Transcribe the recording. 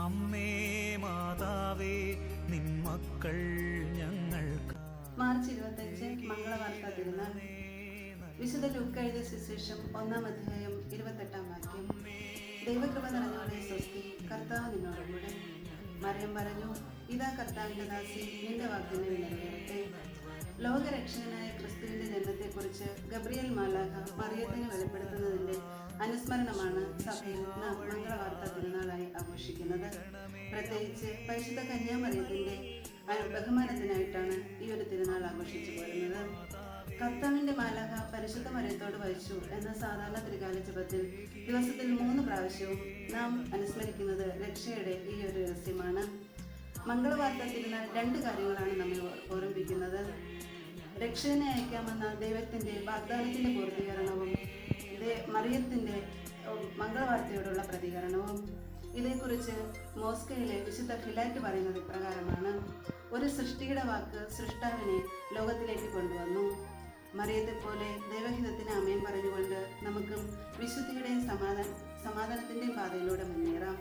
അമ്മേ മാതാവേ നിൻ മക്കൾ ഞങ്ങൾക്ക്. മാർച്ച് 25 മംഗളവാർത്താ തിരുനാൾ. വിശുദ്ധ ലൂക്ക എഴുതിയ സുവിശേഷം 1-ാം അധ്യായം 28-ാം വാക്യം. ദൈവകൃപ നിറഞ്ഞവളെ സ്വസ്തി, കർത്താവ് നിന്നോടുകൂടെ. മറിയം പറഞ്ഞു, ഇതാ കർത്താവിന്റെ ദാസി, നിന്റെ വാക്കിനെ നിറവേറട്ടെ. ലോകരക്ഷകനായ ക്രിസ്തുവിന്റെ ജന്മത്തെക്കുറിച്ച് ഗബ്രിയേൽ മാലാഖ മറിയത്തിന് വെളിപ്പെടുത്തുന്നതിന്റെ അനുസ്മരണമാണ് സഭയിൽ നാം മംഗളവാർത്താ തിരുനാളായി ആഘോഷിക്കുന്നത്. പ്രത്യേകിച്ച് പരിശുദ്ധ കന്യാമറിയത്തിന്റെ ബഹുമാനത്തിനായിട്ടാണ് ഈ ഒരു തിരുനാൾ ആഘോഷിച്ചു പോരുന്നത്. കർത്താവിന്റെ മാലാഖ പരിശുദ്ധ മറിയത്തോട് വഹിച്ചു എന്ന സാധാരണ ത്രികാല ജപത്തിൽ ദിവസത്തിൽ 3 പ്രാവശ്യവും നാം അനുസ്മരിക്കുന്നത് രക്ഷയുടെ ഈ ഒരു രഹസ്യമാണ്. മംഗളവാർത്താ തിരുനാൾ 2 കാര്യങ്ങളാണ് നമ്മെ ഓർമ്മിപ്പിക്കുന്നത്. രക്ഷകനെ അയക്കാമെന്ന ദൈവത്തിന്റെ വാഗ്ദാനത്തിന്റെ പൂർത്തീകരണവും മറിയത്തിന്റെ മംഗളവാർത്തയോടുള്ള പ്രതികരണവും. ഇതേക്കുറിച്ച് മോസ്കോയിലെ വിശുദ്ധ ഫിലാറ്റ് പറയുന്നത് ഇപ്രകാരമാണ്: ഒരു സൃഷ്ടിയുടെ വാക്ക് സൃഷ്ടാവിനെ ലോകത്തിലേക്ക് കൊണ്ടുവന്നു. മറിയത്തെ പോലെ ദൈവഹിതത്തിന് ആമേൻ പറഞ്ഞുകൊണ്ട് നമുക്കും വിശുദ്ധിയുടെയും സമാധാനത്തിന്റെയും പാതയിലൂടെ മുന്നേറാം.